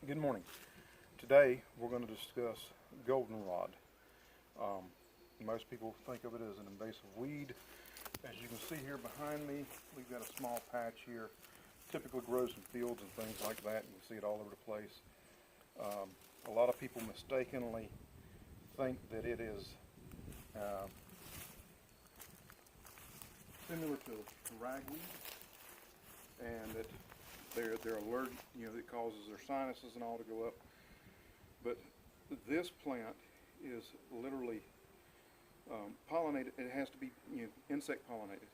Good morning. Today we're going to discuss goldenrod. Most people think of it as an invasive weed. As you can see here behind me, we've got a small patch here. Typically grows in fields and things like that. You can see it all over the place. A lot of people mistakenly think that it is similar to ragweed, and that they're allergic, that causes their sinuses and all to go up. But this plant is literally pollinated. It has to be insect pollinated,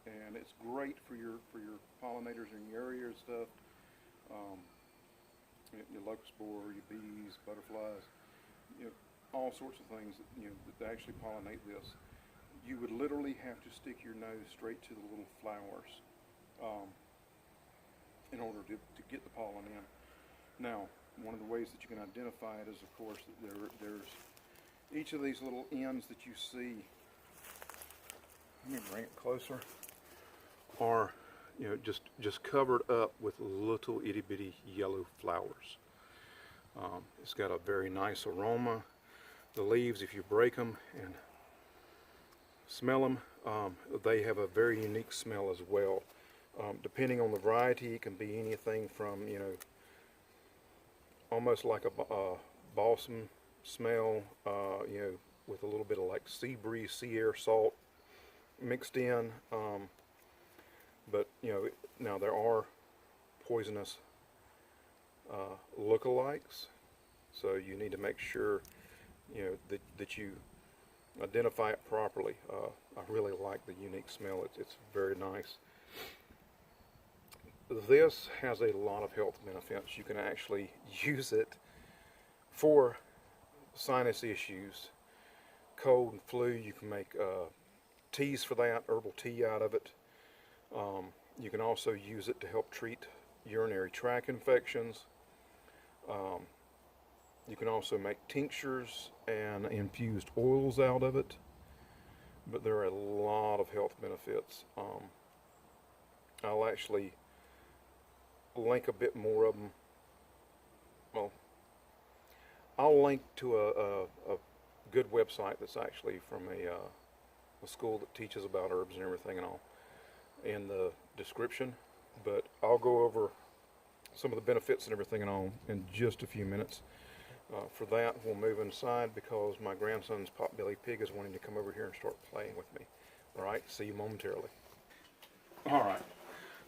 and it's great for your pollinators in your area and stuff. Your locust borer, your bees, butterflies, all sorts of things that actually pollinate this. You would literally have to stick your nose straight to the little flowers in order to get the pollen in. Now, one of the ways that you can identify it is, of course, that there's each of these little ends that you see. Let me bring it closer. Are just covered up with little itty bitty yellow flowers. It's got a very nice aroma. The leaves, if you break them and smell them, they have a very unique smell as well. Depending on the variety, it can be anything from almost like a balsam smell, with a little bit of like sea breeze, sea air, salt mixed in. But now there are poisonous lookalikes, so you need to make sure that you identify it properly. I really like the unique smell. It's very nice. This has a lot of health benefits. You can actually use it for sinus issues, cold and flu. You can make teas for that, herbal tea out of it. You can also use it to help treat urinary tract infections. You can also make tinctures and infused oils out of it. But there are a lot of health benefits. I'll actually link a bit more of them. Well, I'll link to a good website that's actually from a school that teaches about herbs and everything and all in the description, but I'll go over some of the benefits and everything and all in just a few minutes. For that, we'll move inside because my grandson's potbelly pig is wanting to come over here and start playing with me. All right, see you momentarily. All right,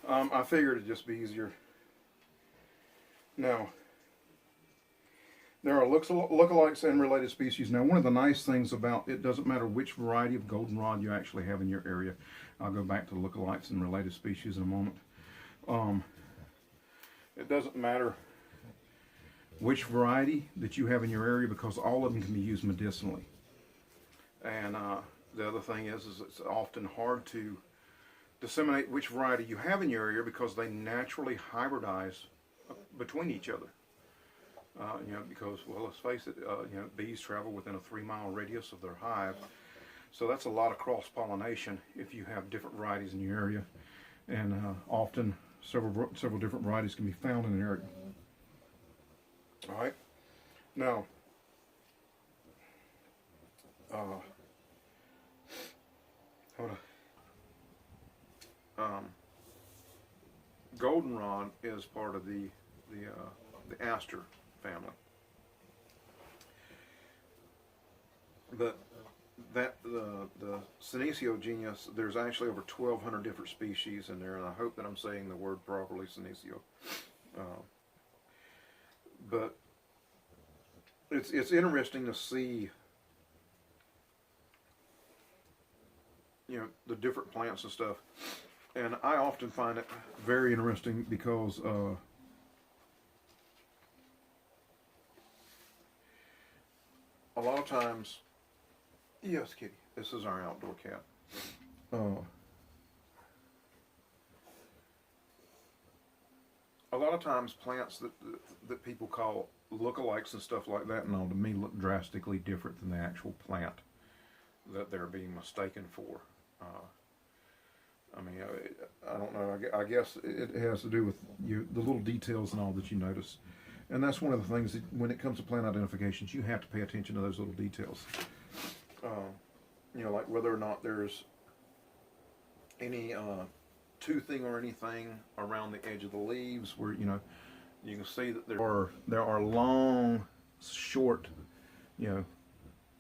I figured it'd just be easier. Now, there are lookalikes and related species. Now, one of the nice things about it, doesn't matter which variety of goldenrod you actually have in your area. I'll go back to lookalikes and related species in a moment. It doesn't matter which variety that you have in your area because all of them can be used medicinally. And the other thing is it's often hard to disseminate which variety you have in your area because they naturally hybridize between each other. Because, well, let's face it, bees travel within a 3-mile radius of their hive. So that's a lot of cross-pollination if you have different varieties in your area. And often several different varieties can be found in an area. All right. Now, goldenrod is part of the aster family, but the Senecio genus, there's actually over 1,200 different species in there, and I hope that I'm saying the word properly, Senecio. But it's interesting to see the different plants and stuff, and I often find it very interesting because a lot of times, yes, Kitty, this is our outdoor cat. A lot of times plants that people call lookalikes and stuff like that, and all, to me, look drastically different than the actual plant that they're being mistaken for. I mean, I don't know. I guess it has to do with the little details and all that you notice. And that's one of the things that when it comes to plant identifications, you have to pay attention to those little details. You know, like whether or not there's any toothing or anything around the edge of the leaves, where you know you can see that there are long, short, you know,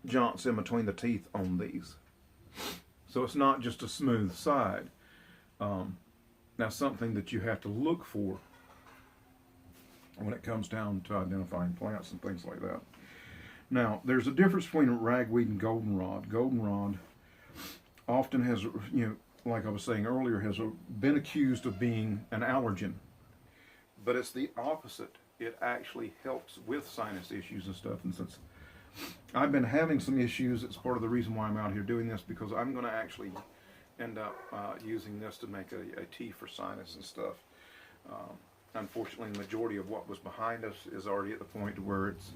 joints in between the teeth on these. So it's not just a smooth side. Now, something that you have to look for when it comes down to identifying plants and things like that. Now, there's a difference between ragweed and goldenrod. Goldenrod often has, you know, like I was saying earlier, has been accused of being an allergen. But it's the opposite. It actually helps with sinus issues and stuff. And since I've been having some issues, it's part of the reason why I'm out here doing this, because I'm going to actually end up using this to make a tea for sinus and stuff. Unfortunately, the majority of what was behind us is already at the point where it's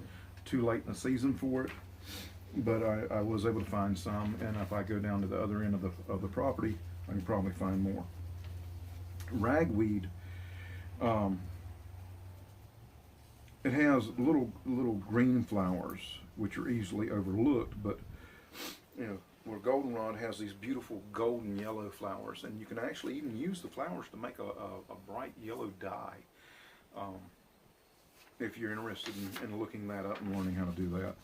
too late in the season for it. But I was able to find some, and if I go down to the other end of the property, I can probably find more. Ragweed, it has little green flowers which are easily overlooked, but you know, where goldenrod has these beautiful golden yellow flowers, and you can actually even use the flowers to make a bright yellow dye. If you're interested in looking that up and learning how to do that.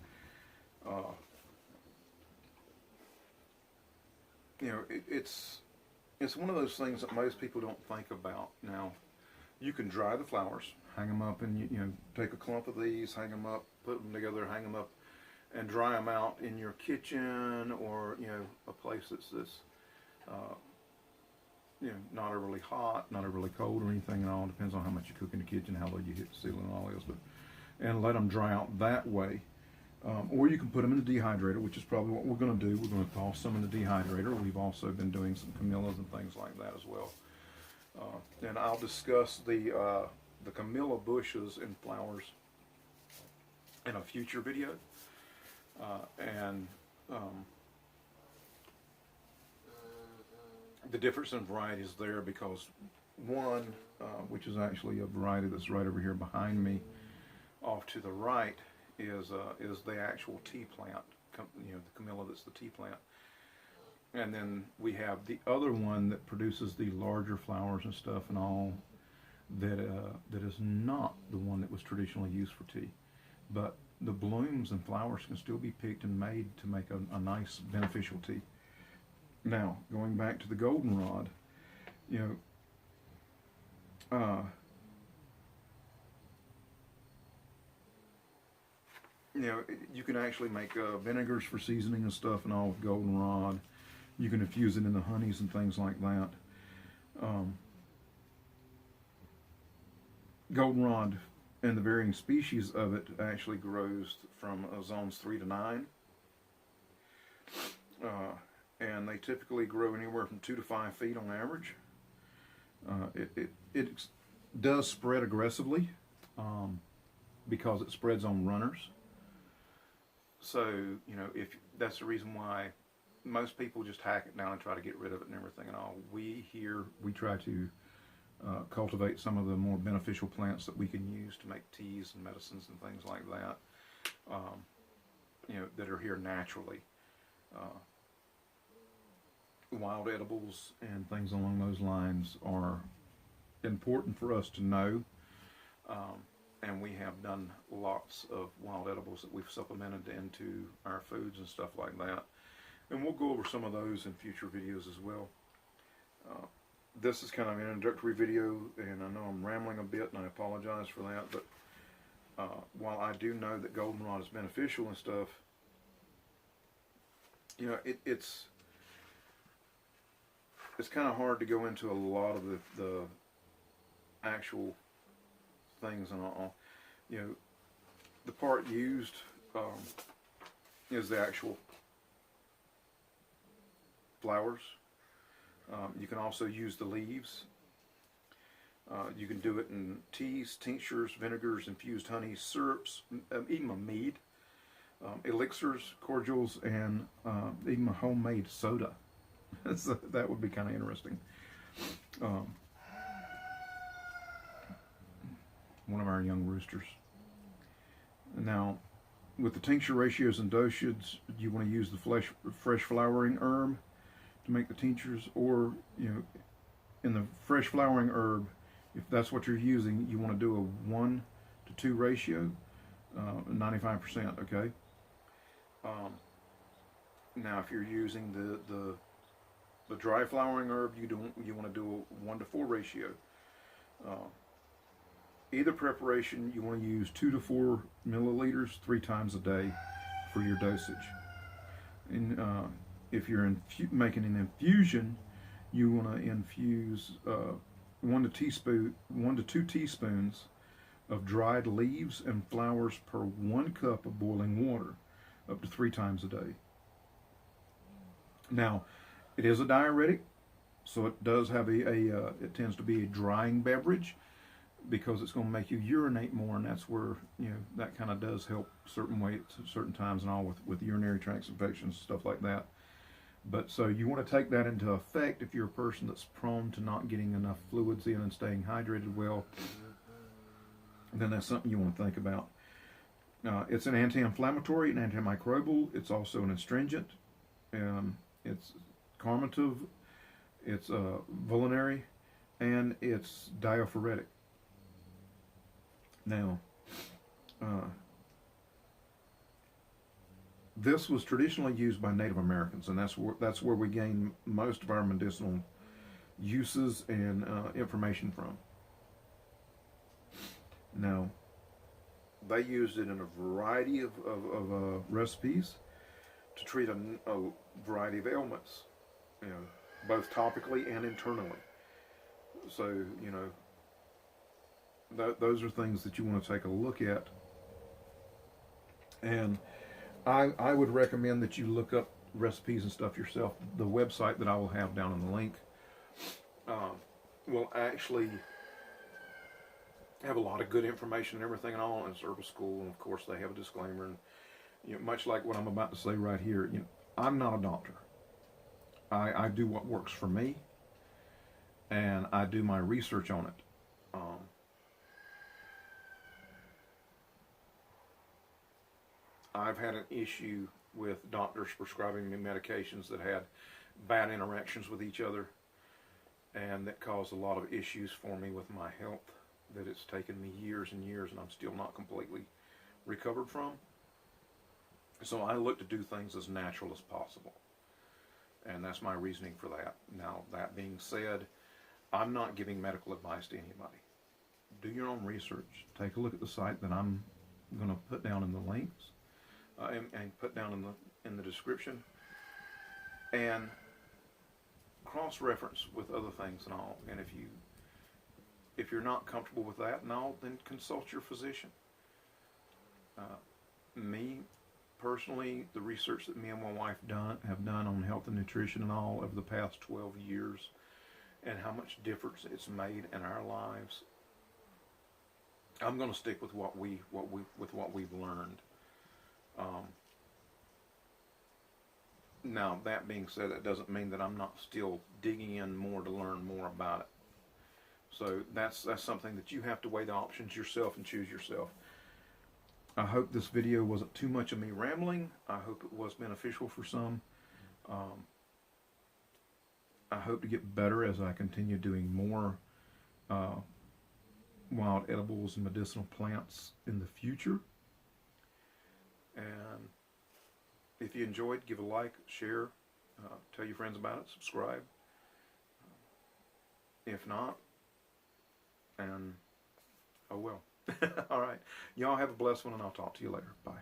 You know, it's one of those things that most people don't think about. Now, you can dry the flowers, hang them up, and you know, take a clump of these, hang them up, put them together, hang them up, and dry them out in your kitchen, or you know, a place that's you know, not overly hot, not overly cold or anything at all. Depends on how much you cook in the kitchen, how low you hit the ceiling and all this, but and let them dry out that way. Or you can put them in a dehydrator, which is probably what we're going to do. We're going to toss some in the dehydrator. We've also been doing some camellias and things like that as well. And I'll discuss the camellia bushes and flowers in a future video. The difference in varieties there, because one, which is actually a variety that's right over here behind me, off to the right, is the actual tea plant. You know, the camellia that's the tea plant. And then we have the other one that produces the larger flowers and stuff and all, that is not the one that was traditionally used for tea. But the blooms and flowers can still be picked and made to make a nice beneficial tea. Now, going back to the goldenrod, you know, you can actually make vinegars for seasoning and stuff and all with goldenrod. You can infuse it in the honeys and things like that. Goldenrod and the varying species of it actually grows from zones 3 to 9. And they typically grow anywhere from 2 to 5 feet on average. It does spread aggressively because it spreads on runners. So, you know, if that's the reason why most people just hack it down and try to get rid of it and everything and all. We try to cultivate some of the more beneficial plants that we can use to make teas and medicines and things like that, you know, that are here naturally. Wild edibles and things along those lines are important for us to know, and we have done lots of wild edibles that we've supplemented into our foods and stuff like that, and we'll go over some of those in future videos as well. This is kind of an introductory video, and I know I'm rambling a bit, and I apologize for that, but while I do know that goldenrod is beneficial and stuff, you know, it's kind of hard to go into a lot of the actual things and all. You know, the part used is the actual flowers. You can also use the leaves. You can do it in teas, tinctures, vinegars, infused honeys, syrups, even a mead, elixirs, cordials, and even a homemade soda. So that would be kind of interesting. One of our young roosters Now, with the tincture ratios and dosage, you want to use the fresh flowering herb to make the tinctures, or in the fresh flowering herb, if that's what you're using, you want to do a 1 to 2 ratio, 95%. Okay. Now, if you're using the dry flowering herb, you want to do a 1 to 4 ratio. Either preparation, you want to use 2 to 4 milliliters 3 times a day for your dosage. And if you're making an infusion, you want to infuse 1 to 2 teaspoons of dried leaves and flowers per 1 cup of boiling water, up to 3 times a day. Now, it is a diuretic, so it does have it tends to be a drying beverage, because it's going to make you urinate more, and that's where that kind of does help certain weights at certain times and all with urinary tract infections, stuff like that. But so you want to take that into effect if you're a person that's prone to not getting enough fluids in and staying hydrated well. Then that's something you want to think about. It's an anti-inflammatory and antimicrobial. It's also an astringent. It's carminative. It's vulnerary, and it's diaphoretic. Now, this was traditionally used by Native Americans, and that's where we gain most of our medicinal uses and information from. Now, they used it in a variety of recipes to treat a variety of ailments, both topically and internally. So, those are things that you want to take a look at. And I would recommend that you look up recipes and stuff yourself. The website that I will have down in the link will actually have a lot of good information and everything and all, and service school, and of course they have a disclaimer, and much like what I'm about to say right here, I'm not a doctor. I do what works for me, and I do my research on it. I've had an issue with doctors prescribing me medications that had bad interactions with each other, and that caused a lot of issues for me with my health that it's taken me years and years, and I'm still not completely recovered from. So I look to do things as natural as possible, and that's my reasoning for that. Now, that being said, I'm not giving medical advice to anybody. Do your own research. Take a look at the site that I'm going to put down in the links and put down in the description, and cross-reference with other things and all. And if you're not comfortable with that and all, then consult your physician. Me personally, the research that me and my wife have done on health and nutrition and all over the past 12 years, and how much difference it's made in our lives, I'm going to stick with what we've learned. Now, that being said, that doesn't mean that I'm not still digging in more to learn more about it. So that's something that you have to weigh the options yourself and choose yourself. I hope this video wasn't too much of me rambling. I hope it was beneficial for some. I hope to get better as I continue doing more wild edibles and medicinal plants in the future. And if you enjoyed, give a like, share, tell your friends about it, subscribe. If not, and oh well. All right. Y'all have a blessed one, and I'll talk to you later. Bye.